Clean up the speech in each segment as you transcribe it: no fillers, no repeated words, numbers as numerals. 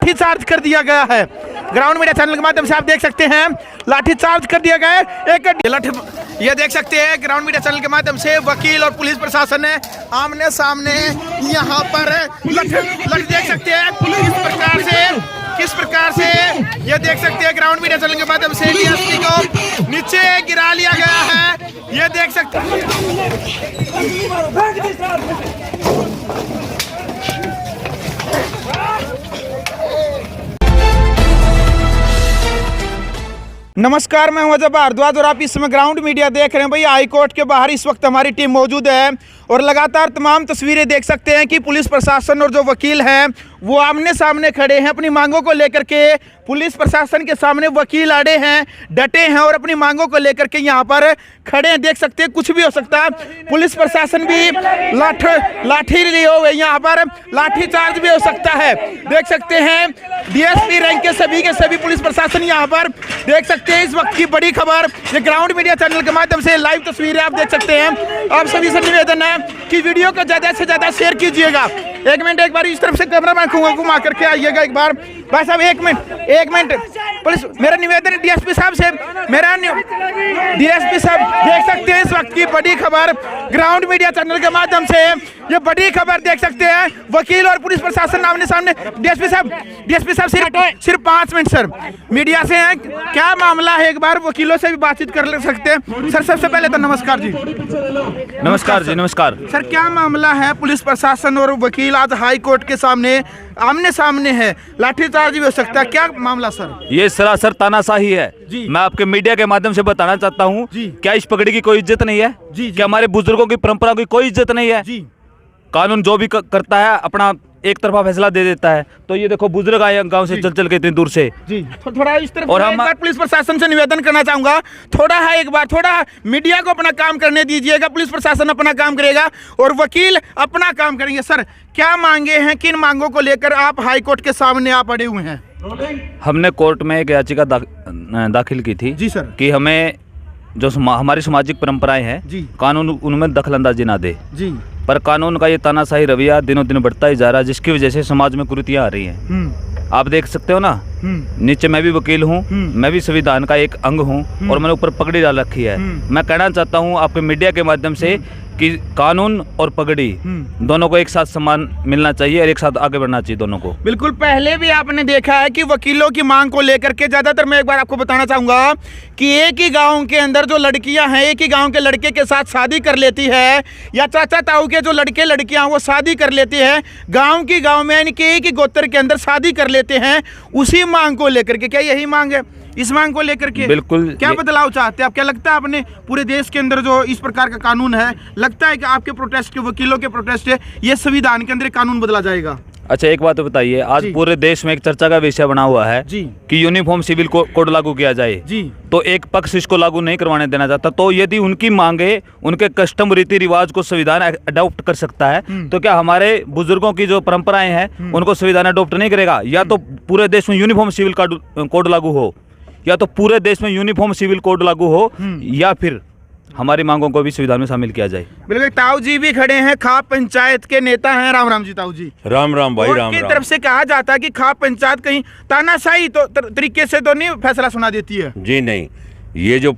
लाठीचार्ज कर दिया गया है। ग्राउंड मीडिया चैनल के माध्यम से आप देख सकते हैं लाठीचार्ज कर दिया गया है। ये देख सकते हैं ग्राउंड मीडिया चैनल के माध्यम से वकील और पुलिस प्रशासन है आमने सामने यहाँ पर लठ देख सकते हैं किस प्रकार से ये देख सकते हैं ग्राउंड मीडिया चैनल के माध्यम से डीएसपी को नीचे गिरा लिया गया है। ये देख सकते हैं। नमस्कार, मैं हूं अजय भारद्वाज और आप इस समय ग्राउंड मीडिया देख रहे हैं। भैया हाई कोर्ट के बाहर इस वक्त हमारी टीम मौजूद है और लगातार तमाम तस्वीरें देख सकते हैं कि पुलिस प्रशासन और जो वकील हैं वो आमने सामने खड़े हैं। अपनी मांगों को लेकर के पुलिस प्रशासन के सामने वकील अड़े हैं, डटे हैं और अपनी मांगों को लेकर के यहाँ पर खड़े हैं। देख सकते हैं कुछ भी हो सकता है। पुलिस प्रशासन भी लाठी लिए हुए, यहाँ पर लाठी चार्ज भी हो सकता है। देख सकते हैं डीएसपी रैंक के सभी पुलिस प्रशासन यहाँ पर देख सकते हैं। इस वक्त की बड़ी खबर ये ग्राउंड मीडिया चैनल के माध्यम से लाइव तस्वीरें आप देख सकते हैं। आप सभी से निवेदन है कि वीडियो को ज्यादा से ज्यादा शेयर कीजिएगा। एक मिनट, एक बार इस तरफ से कैमरा मैन घुमा करके आइएगा एक बार। भाई साहब एक मिनट पुलिस, मेरा निवेदन है डीएसपी साहब से, डीएसपी साहब देख सकते हैं इस वक्त की बड़ी खबर ग्राउंड मीडिया चैनल के माध्यम से ये बड़ी खबर देख सकते हैं। वकील और पुलिस प्रशासन आमने सामने। डीएसपी साहब सिर्फ 5 मिनट सर, मीडिया से हैं, क्या मामला है एक बार वकीलों से भी बातचीत कर ले सकते हैं सर। सबसे पहले तो नमस्कार जी। नमस्कार जी। नमस्कार सर, क्या मामला है? पुलिस प्रशासन और वकील आज हाई कोर्ट के सामने आमने सामने है, लाठीचार्ज भी हो सकता है, क्या मामला सर? ये सरासर तानाशाही है जी। मैं आपके मीडिया के माध्यम से बताना चाहता हूँ, क्या इस पगड़ी की कोई इज्जत नहीं है? जी। क्या हमारे बुजुर्गों की परंपरा की कोई इज्जत नहीं है? जी। कानून जो भी करता है अपना एक तरफा फैसला दे देता है। तो ये देखो बुजुर्ग आए गांव से चल के इतनी दूर से जी। थोड़ा इस तरफ और हम पुलिस प्रशासन से निवेदन करना चाहूंगा, थोड़ा मीडिया को अपना काम करने दीजिएगा। पुलिस प्रशासन अपना काम करेगा और वकील अपना काम करेंगे। सर, क्या मांगे हैं, किन मांगों को लेकर आप हाई कोर्ट के सामने आप अड़े हुए हैं? हमने कोर्ट में एक याचिका दाखिल की थी जी सर, कि हमें जो हमारी सामाजिक परंपराएं हैं कानून उनमें दखलंदाजी ना दे जी। पर कानून का ये तानाशाही रवैया दिनों दिन बढ़ता ही जा रहा है, जिसकी वजह से समाज में कुरीतियां आ रही हैं। आप देख सकते हो ना, नीचे मैं भी वकील हूँ, मैं भी संविधान का एक अंग हूँ और मैंने ऊपर पगड़ी डाल रखी है। मैं कहना चाहता हूँ आपके मीडिया के माध्यम से कि कानून और पगड़ी दोनों को एक साथ समान मिलना चाहिए और एक साथ आगे बढ़ना चाहिए दोनों को। बिल्कुल, पहले भी आपने देखा है कि वकीलों की मांग को लेकर के ज्यादातर, मैं एक बार आपको बताना चाहूंगा कि एक ही गांव के अंदर जो लड़कियां हैं एक ही गांव के लड़के के साथ शादी कर लेती है, या चाचा ताऊ के जो लड़के लड़कियां वो शादी कर लेती है, गाँव में यानी कि एक ही गोत्र के अंदर शादी कर लेते हैं। उसी मांग को लेकर के, क्या यही मांग है? इस मांग को लेकर के बिल्कुल क्या बदलाव चाहते हैं आप? क्या लगता है आपने पूरे देश के अंदर जो इस प्रकार का कानून है, लगता है कि आपके प्रोटेस्ट के, वकीलों के प्रोटेस्ट है, ये संविधान के अंदर कानून बदला जाएगा? अच्छा, एक बात बताइए, आज पूरे देश में एक चर्चा का विषय बना हुआ है जी कि यूनिफॉर्म सिविल कोड लागू किया जाए जी। तो एक पक्ष इसको लागू नहीं करवाने देना चाहता। तो यदि उनकी मांगे, उनके कस्टम रीति रिवाज को संविधान अडॉप्ट कर सकता है, तो क्या हमारे बुजुर्गों की जो परंपराएं हैं उनको संविधान अडॉप्ट नहीं करेगा? या तो पूरे देश में यूनिफॉर्म सिविल कोड लागू हो, या तो पूरे देश में यूनिफॉर्म सिविल कोड लागू हो, या फिर हमारी मांगों को भी संविधान में शामिल किया जाए। बिल्कुल। ताऊ जी भी खड़े हैं, खाप पंचायत के नेता हैं। राम जी ताऊ जी। राम भाई, राम की तरफ से कहा जाता है कि खाप पंचायत कहीं तानाशाही तो तरीके से तो नहीं फैसला सुना देती है? जी नहीं, ये जो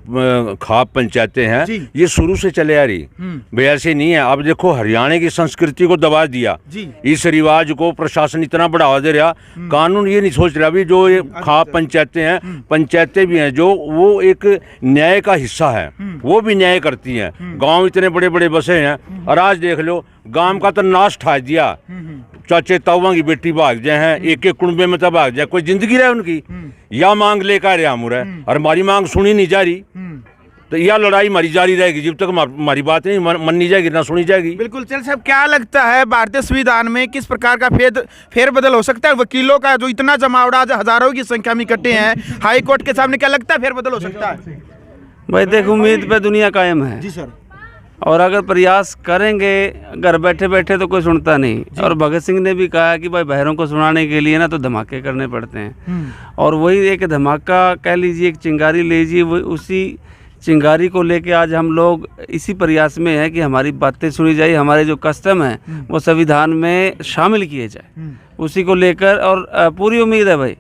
खाप पंचायतें हैं ये शुरू से चले आ रही, ऐसे नहीं है। अब देखो हरियाणा की संस्कृति को दबा दिया, इस रिवाज को प्रशासन इतना बढ़ावा दे रहा, कानून ये नहीं सोच रहा भी जो ये खाप पंचायतें हैं, पंचायतें भी हैं जो वो एक न्याय का हिस्सा है, वो भी न्याय करती हैं। गांव इतने बड़े बड़े बसे हैं और आज देख लो गांव का तो नाश ठा दिया। चाचे ताऊआ की बेटी भाग जाए हैं, एक कुंबे में तब भाग जाए, कोई जिंदगी रहे उनकी? या मांग लेकर मुरे और हमारी मांग सुनी नहीं जा रही, तो यह लड़ाई हमारी जारी रहेगी जब तक हमारी बात नहीं मानी जाएगी, ना सुनी जाएगी। बिल्कुल। चल साहब, क्या लगता है भारतीय संविधान में किस प्रकार का फेरबदल हो सकता है? वकीलों का जो इतना जमावड़ा, हजारों की संख्या में इकट्ठे हैं हाई कोर्ट के सामने, क्या लगता है फेरबदल हो सकता है? भाई देखो, उम्मीद पे दुनिया कायम है जी सर, और अगर प्रयास करेंगे घर बैठे बैठे तो कोई सुनता नहीं। और भगत सिंह ने भी कहा कि भाई बहरों को सुनाने के लिए ना तो धमाके करने पड़ते हैं, और वही एक धमाका कह लीजिए, एक चिंगारी लीजिए, वो उसी चिंगारी को लेके आज हम लोग इसी प्रयास में है कि हमारी बातें सुनी जाए, हमारे जो कस्टम हैं वो संविधान में शामिल किए जाए, उसी को लेकर। और पूरी उम्मीद है भाई,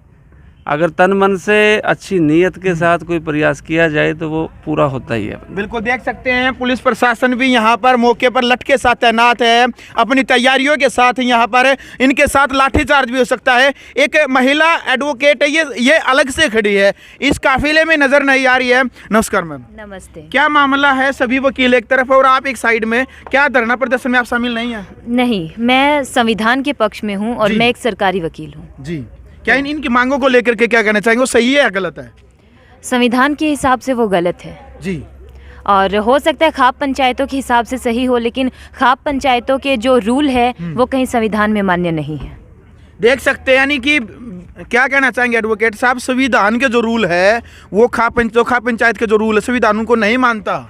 अगर तन मन से अच्छी नीयत के साथ कोई प्रयास किया जाए तो वो पूरा होता ही है। बिल्कुल देख सकते हैं पुलिस प्रशासन भी यहाँ पर मौके पर लठ के साथ तैनात है, अपनी तैयारियों के साथ यहाँ पर इनके साथ लाठीचार्ज भी हो सकता है। एक महिला एडवोकेट है, ये अलग से खड़ी है, इस काफिले में नजर नहीं आ रही है। नमस्कार मैम। नमस्ते। क्या मामला है? सभी वकील एक तरफ और आप एक साइड में, क्या धरना प्रदर्शन में आप शामिल नहीं है? नहीं, मैं संविधान के पक्ष में हूँ और जी। मैं एक सरकारी वकील हूँ। जी, क्या इनकी मांगों को लेकर के क्या कहना चाहेंगे, वो सही है या गलत है? संविधान के हिसाब से वो गलत है जी। और हो सकता है खाप पंचायतों के हिसाब से सही हो, लेकिन खाप पंचायतों के जो रूल है वो कहीं संविधान में मान्य नहीं है। देख सकते हैं, यानी कि क्या कहना चाहेंगे एडवोकेट साहब, संविधान के जो रूल है वो खाप पंचायत के जो रूल है संविधान उनको नहीं मानता?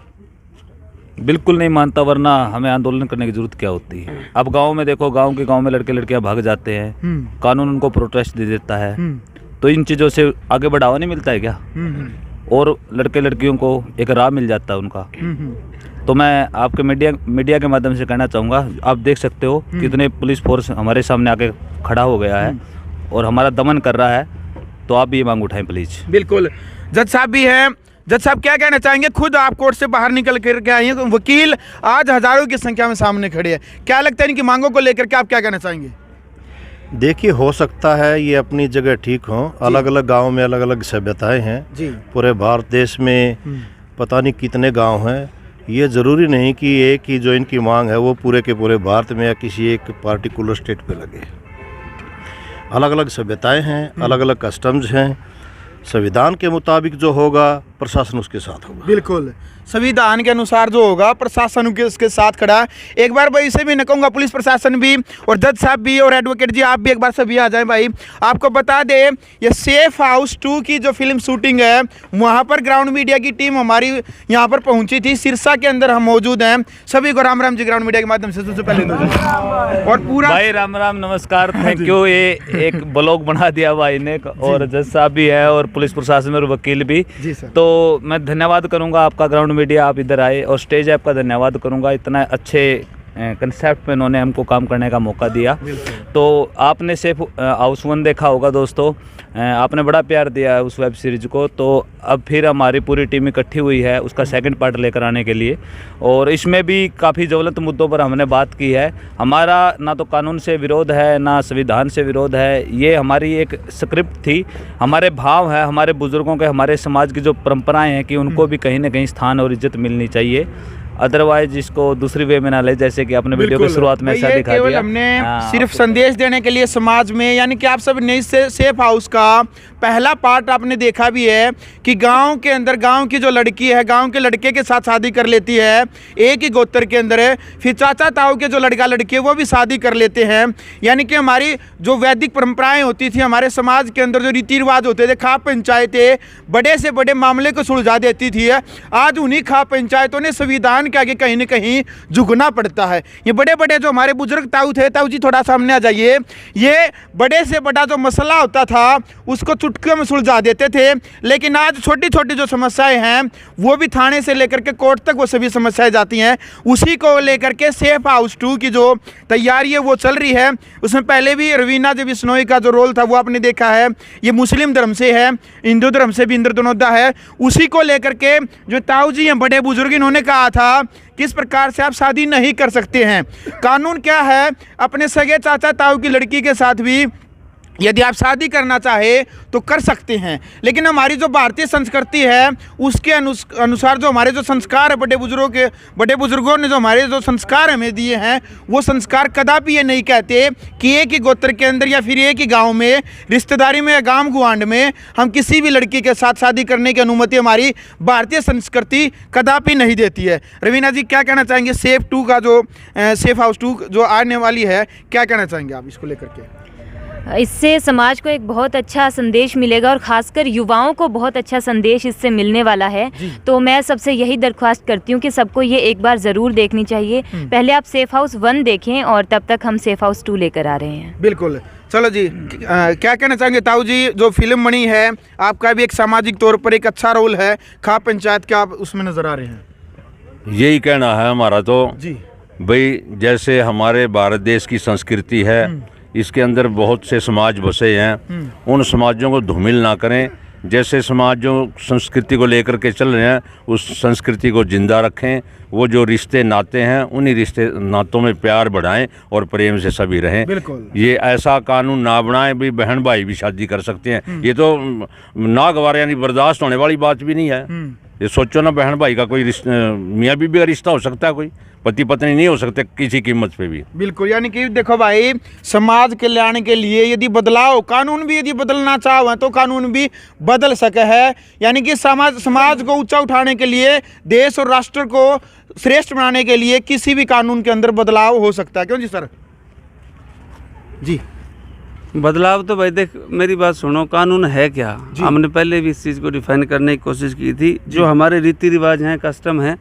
बिल्कुल नहीं मानता, वरना हमें आंदोलन करने की जरूरत क्या होती है। अब गांव में देखो, गांव में लड़के लड़कियां भाग जाते हैं, कानून उनको प्रोटेस्ट दे देता है, तो इन चीज़ों से आगे बढ़ावा नहीं मिलता है क्या? और लड़के लड़कियों को एक राह मिल जाता है उनका। तो मैं आपके मीडिया के माध्यम से कहना चाहूँगा, आप देख सकते हो कितने पुलिस फोर्स हमारे सामने आके खड़ा हो गया है और हमारा दमन कर रहा है, तो आप भी ये मांग उठाएं प्लीज़। बिल्कुल। जज साहब भी हैं। जज साहब क्या कहना चाहेंगे? खुद आप कोर्ट से बाहर निकल करके आए हैं, वकील आज हजारों की संख्या में सामने खड़े हैं, क्या लगता है इनकी मांगों को लेकर के आप क्या कहना चाहेंगे? देखिए, हो सकता है ये अपनी जगह ठीक हो, अलग अलग गांव में अलग अलग सभ्यताएं हैं जी। पूरे भारत देश में पता नहीं कितने गांव हैं, ये ज़रूरी नहीं कि एक ही जो इनकी मांग है वो पूरे के पूरे भारत में या किसी एक पार्टिकुलर स्टेट पे लगे। अलग अलग सभ्यताएं हैं, अलग अलग कस्टम्स हैं, संविधान के मुताबिक जो होगा प्रशासन उसके साथ होगा। बिल्कुल, संविधान के अनुसार जो होगा प्रशासन उसके साथ खड़ा है। एक बार भाई इसे भी न कहूँगा, पुलिस प्रशासन भी और जज साहब भी और एडवोकेट जी आप भी एक बार सभी आ जाएं भाई। आपको बता दें, ये सेफ हाउस 2 की जो फिल्म शूटिंग है वहाँ पर ग्राउंड मीडिया की टीम हमारी यहाँ पर पहुँची थी, सिरसा के अंदर हम मौजूद हैं। सभी को राम राम जी, ग्राउंड मीडिया के माध्यम से सबसे पहले और पूरा भाई राम राम, नमस्कार, थैंक यू। ये एक ब्लॉग बना दिया भाई ने, और जज साहब भी है और पुलिस प्रशासन और वकील भी। जी सर। तो मैं धन्यवाद करूंगा आपका, ग्राउंड मीडिया आप इधर आए, और स्टेज ऐप का धन्यवाद करूंगा, इतना अच्छे कंसेप्ट में इन्होंने हमको काम करने का मौका दिया। तो आपने सेफ हाउस 1 देखा होगा दोस्तों, आपने बड़ा प्यार दिया है उस वेब सीरीज़ को, तो अब फिर हमारी पूरी टीम इकट्ठी हुई है उसका सेकंड पार्ट लेकर आने के लिए। और इसमें भी काफ़ी ज्वलंत मुद्दों पर हमने बात की है। हमारा ना तो कानून से विरोध है ना संविधान से विरोध है, ये हमारी एक स्क्रिप्ट थी, हमारे भाव है, हमारे बुज़ुर्गों के, हमारे समाज की जो परंपराएं हैं कि उनको भी कहीं ना कहीं स्थान और इज्जत मिलनी चाहिए। अदरवाइज इसको दूसरी वे में ना ले, जैसे कि आपने वीडियो की शुरुआत में ऐसा दिखा दिया। हमने सिर्फ संदेश देने के लिए समाज में, यानी कि आप सब ने सेफ हाउस का पहला पार्ट आपने देखा भी है कि गांव के अंदर गांव की जो लड़की है गांव के लड़के के साथ शादी कर लेती है, एक ही गोत्र के अंदर है, फिर चाचा ताऊ के जो लड़का लड़की है वो भी शादी कर लेते हैं। यानी कि हमारी जो वैदिक परंपराएं होती थी, हमारे समाज के अंदर जो रीति रिवाज होते थे, खाप पंचायतें बड़े से बड़े मामले को सुलझा देती थी, आज उन्हीं खाप पंचायतों ने संविधान के आगे कहीं न कहीं झुकना पड़ता है। ये बड़े बड़े जो हमारे बुजुर्ग ताऊ थे, ताऊ जी थोड़ा सामने आ जाइए, ये बड़े से बड़ा जो मसला होता था उसको चुटकियों में सुलझा देते थे, लेकिन आज छोटी छोटी जो समस्याएं हैं वो भी थाने से लेकर के कोर्ट तक वो सभी समस्याएं जाती हैं। उसी को लेकर के सेफ हाउस 2 की जो तैयारी है वो चल रही है। उसमें पहले भी रवीना जो बिश्नोई का जो रोल था वो आपने देखा है, ये मुस्लिम धर्म से है, हिंदू धर्म से भी इंद्रधनुष है। उसी को लेकर के जो ताऊ जी हैं बड़े बुजुर्ग, इन्होंने कहा था किस प्रकार से आप शादी नहीं कर सकते हैं। कानून क्या है, अपने सगे चाचा ताऊ की लड़की के साथ भी यदि आप शादी करना चाहे तो कर सकते हैं, लेकिन हमारी जो भारतीय संस्कृति है उसके अनुसार जो हमारे जो संस्कार है, बड़े बुजुर्गों ने जो हमारे जो संस्कार हमें दिए हैं, वो संस्कार कदापि ये नहीं कहते कि एक ही गोत्र के अंदर या फिर एक ही गांव में, रिश्तेदारी में या गांव गुआंढ में हम किसी भी लड़की के साथ शादी करने की अनुमति हमारी भारतीय संस्कृति कदापि नहीं देती है। रवीना जी क्या कहना चाहेंगे? सेफ हाउस 2 जो आने वाली है, क्या कहना चाहेंगे आप इसको लेकर के? इससे समाज को एक बहुत अच्छा संदेश मिलेगा और ख़ासकर युवाओं को बहुत अच्छा संदेश इससे मिलने वाला है। तो मैं सबसे यही दरख्वास्त करती हूँ कि सबको ये एक बार ज़रूर देखनी चाहिए। पहले आप सेफ हाउस 1 देखें और तब तक हम सेफ हाउस 2 लेकर आ रहे हैं। बिल्कुल। चलो जी, क्या कहना चाहेंगे ताऊ जी, जो फिल्म बनी है आपका भी एक सामाजिक तौर पर एक अच्छा रोल है, खाप पंचायत के आप उसमें नज़र आ रहे हैं? यही कहना है हमारा तो जी भाई, जैसे हमारे भारत देश की संस्कृति है, इसके अंदर बहुत से समाज बसे हैं, उन समाजों को धूमिल ना करें। जैसे समाज जो संस्कृति को लेकर के चल रहे हैं उस संस्कृति को जिंदा रखें। वो जो रिश्ते नाते हैं उन्हीं रिश्ते नातों में प्यार बढ़ाएं और प्रेम से सभी रहें। बिल्कुल। ये ऐसा कानून ना बनाएं भी बहन भाई भी शादी कर सकते हैं, ये तो नागवार यानी बर्दाश्त होने वाली बात भी नहीं है। ये सोचो ना, बहन भाई का कोई रिश्ता, मियाँ बीबी का रिश्ता हो सकता है, कोई पति पत्नी नहीं हो सकते किसी कीमत पे भी। बिल्कुल। यानी कि देखो भाई, समाज कल्याण के लिए यदि बदलाव, कानून भी यदि बदलना चाहो तो कानून भी बदल सके है। यानी कि समाज को ऊंचा उठाने के लिए, देश और राष्ट्र को श्रेष्ठ बनाने के लिए किसी भी कानून के अंदर बदलाव हो सकता है। क्यों जी सर? जी बदलाव तो भाई देख, मेरी बात सुनो, कानून है क्या? हमने पहले भी इस चीज़ को डिफाइन करने की कोशिश की थी। जो हमारे रीति रिवाज हैं, कस्टम हैं,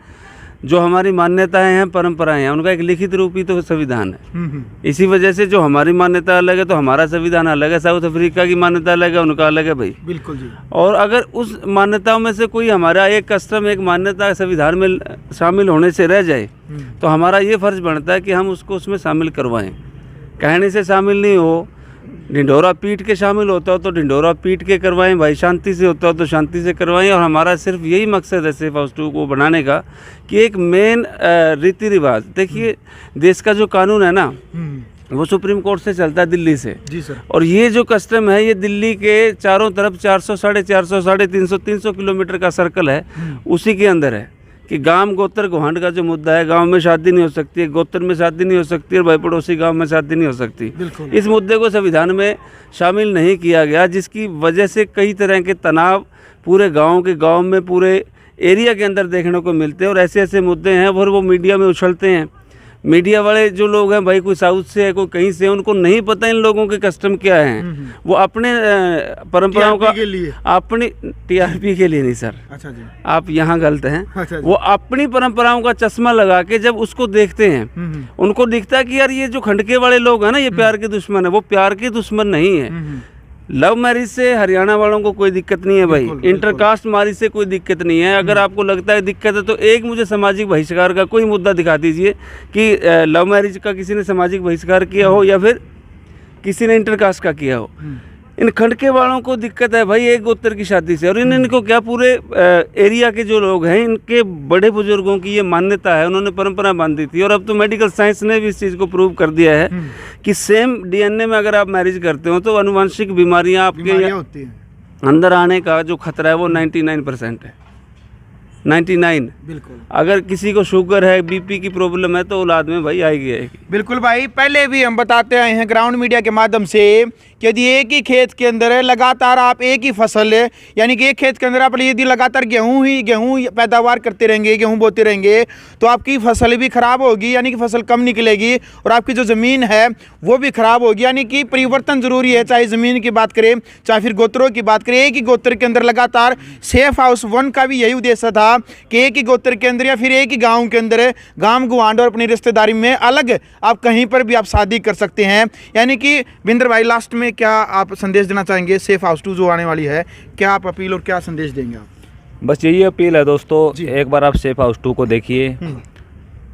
जो हमारी मान्यताएं हैं, परंपराएं हैं, उनका एक लिखित रूप ही तो संविधान है। इसी वजह से जो हमारी मान्यता अलग है तो हमारा संविधान अलग है, साउथ अफ्रीका की मान्यता अलग है, उनका अलग है भाई। बिल्कुल जी। और अगर उस मान्यताओं में से कोई हमारा एक कस्टम, एक मान्यता संविधान में शामिल होने से रह जाए तो हमारा ये फर्ज बनता है कि हम उसको उसमें शामिल करवाएं। कहने से शामिल नहीं हो, ढिंढोरा पीट के शामिल होता हो तो ढिंढोरा पीट के करवाएं भाई, शांति से होता हो तो शांति से करवाएं। और हमारा सिर्फ यही मकसद है सेफ हाउस 2 को बनाने का कि एक मेन रीति रिवाज, देखिए देश का जो कानून है ना वो सुप्रीम कोर्ट से चलता है, दिल्ली से। जी सर। और ये जो कस्टम है ये दिल्ली के चारों तरफ 400, 450, 350 किलोमीटर का सर्कल है, उसी के अंदर है कि गांव गोत्र गोहांड का जो मुद्दा है, गांव में शादी नहीं हो सकती है, गोत्र में शादी नहीं हो सकती है और भाई पड़ोसी गांव में शादी नहीं हो सकती। इस मुद्दे को संविधान में शामिल नहीं किया गया, जिसकी वजह से कई तरह के तनाव पूरे गांव में, पूरे एरिया के अंदर देखने को मिलते हैं। और ऐसे ऐसे मुद्दे हैं और वो मीडिया में उछलते हैं। मीडिया वाले जो लोग हैं भाई, कोई साउथ से है, कोई कहीं से है, उनको नहीं पता इन लोगों के कस्टम क्या हैं। वो अपने परंपराओं का, अपनी टीआरपी के लिए नहीं सर। अच्छा जी, आप यहाँ गलत हैं। अच्छा, वो अपनी परंपराओं का चश्मा लगा के जब उसको देखते हैं, उनको दिखता है कि यार ये जो खंडके वाले लोग हैं ना, ये प्यार के दुश्मन है। वो प्यार के दुश्मन नहीं है। लव मैरिज से हरियाणा वालों को कोई दिक्कत नहीं है भाई, इंटरकास्ट मैरिज से कोई दिक्कत नहीं है। अगर आपको लगता है दिक्कत है तो एक मुझे सामाजिक बहिष्कार का कोई मुद्दा दिखा दीजिए कि लव मैरिज का किसी ने सामाजिक बहिष्कार किया हो या फिर किसी ने इंटरकास्ट का किया हो। इन खंडके वालों को दिक्कत है भाई एक गोत्र की शादी से। और इनको क्या, पूरे एरिया के जो लोग हैं, इनके बड़े बुजुर्गों की ये मान्यता है, उन्होंने परंपरा बांधी थी। और अब तो मेडिकल साइंस ने भी इस चीज़ को प्रूव कर दिया है कि सेम डीएनए में अगर आप मैरिज करते हो तो अनुवांशिक बीमारियां आपके अंदर आने का जो खतरा है वो 99% है। 99। बिल्कुल। अगर किसी को शुगर है, बीपी की प्रॉब्लम है तो औलाद में भाई आएगी। बिल्कुल भाई, पहले भी हम बताते आए हैं ग्राउंड मीडिया के माध्यम से कि यदि एक ही खेत के अंदर है लगातार आप एक ही फसल है, यानी कि एक खेत के अंदर आप यदि लगातार गेहूं पैदावार करते रहेंगे, गेहूं बोते रहेंगे, तो आपकी फसल भी खराब होगी, यानी कि फसल कम निकलेगी और आपकी जो ज़मीन है वो भी खराब होगी। यानी कि परिवर्तन जरूरी है, चाहे ज़मीन की बात करें चाहे फिर गोत्रों की बात करें। एक ही गोत्र के अंदर लगातार सेफ हाउस 1 का भी यही उद्देश्य था कि एक ही गोत्र के अंदर या फिर एक ही गाँव के अंदर, गाँव गुआंढ और अपनी रिश्तेदारी में अलग आप कहीं पर भी आप शादी कर सकते हैं। यानी कि बिंदर भाई, लास्ट में क्या आप संदेश देना चाहेंगे? सेफ हाउस 2 जो आने वाली है, क्या आप अपील और क्या संदेश देंगे आप? बस यही अपील है दोस्तों, एक बार आप सेफ हाउस 2 को देखिए,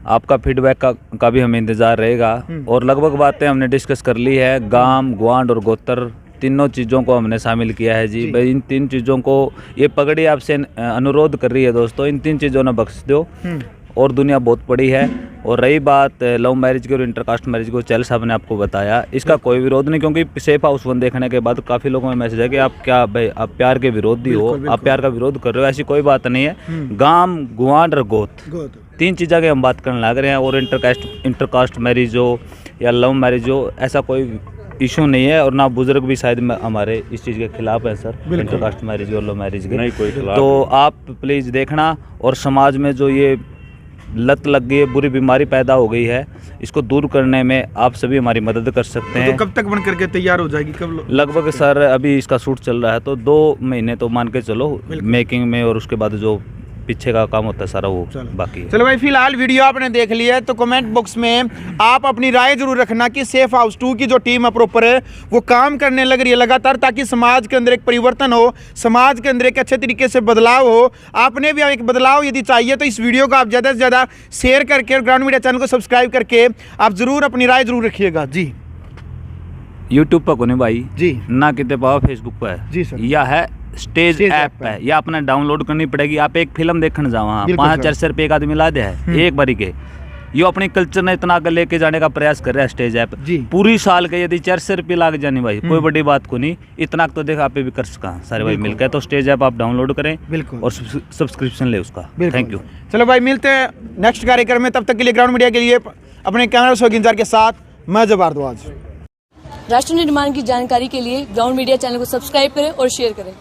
आपका फीडबैक का भी हमें इंतज़ार रहेगा। और लगभग बातें हमने डिस्कस कर ली है, गांव गुआंढ और गोत्र तीनों चीज़ों को हमने शामिल किया है जी। भाई इन 3 चीज़ों को, ये पगड़ी आपसे अनुरोध कर रही है दोस्तों, इन 3 चीज़ों ने बख्श दो। और दुनिया बहुत बड़ी है। और रही बात लव मैरिज की और इंटरकास्ट मैरिज को, चैल साहब ने आपको बताया, इसका कोई विरोध नहीं, क्योंकि सेफ हाउस 1 देखने के बाद काफ़ी लोगों में मैसेज है कि आप क्या भाई, आप प्यार के विरोधी हो, आप प्यार का विरोध कर रहे हो। ऐसी कोई बात नहीं है। गांव गुआंढ और गोत 3 चीज़ों की हम बात करने लग रहे हैं। और इंटरकास्ट मैरिज हो या लव मैरिज हो, ऐसा कोई इशू नहीं है। और ना बुजुर्ग भी शायद हमारे इस चीज़ के खिलाफ है सर, इंटरकास्ट मैरिज और लव मैरिज के। नहीं कोई खिलाफ। तो आप प्लीज़ देखना। और समाज में जो ये लत लग गई है, बुरी बीमारी पैदा हो गई है, इसको दूर करने में आप सभी हमारी मदद कर सकते हैं। तो कब तक बन करके तैयार हो जाएगी, कब लगभग सर अभी इसका शूट चल रहा है तो 2 महीने तो मान के चलो मेकिंग में, और उसके बाद जो पीछे का काम होता है सारा वो बाकी है। चलो भाई, फिलहाल वीडियो आपने देख लिया है तो कमेंट बॉक्स में आप अपनी राय जरूर रखना कि सेफ हाउस 2 की जो टीम है प्रॉपर है वो काम करने लग रही है लगातार, ताकि समाज के अंदर एक परिवर्तन हो, समाज के अंदर एक अच्छे तरीके से बदलाव हो। आपने भी एक बदलाव यदि चाहिए तो इस वीडियो को आप ज़्यादा से ज़्यादा शेयर करके और ग्राउंड मीडिया चैनल को सब्सक्राइब करके आप जरूर अपनी राय जरूर रखिएगा। जी यूट्यूब पर कोने भाई जी ना कितने पाओ, फेसबुक पर जी सर, या है स्टेज ऐप है, या अपने डाउनलोड करनी पड़ेगी। आप एक फिल्म देखने जाओ, 500-400 रुपये एक आदमी ला दे है एक बारी के, ये अपने कल्चर ने इतना आगे लेके जाने का प्रयास कर रहा है स्टेज ऐप पूरी साल के। यदि 400 रुपये लाग जाने भाई कोई बड़ी बात को नहीं, इतना तो देख आप भी कर सका सारे भाई मिलकर। तो स्टेज ऐप आप डाउनलोड करें बिल्कुल और सब्सक्रिप्शन ले उसका। Thank you. चलो भाई, मिलते हैं नेक्स्ट कार्यक्रम में, तब तक के लिए ग्राउंड मीडिया के लिए अपने कैमरा सोगिंजार के साथ मैं भारद्वाज। राष्ट्र निर्माण की जानकारी के लिए ग्राउंड मीडिया चैनल को सब्सक्राइब करें और शेयर करें।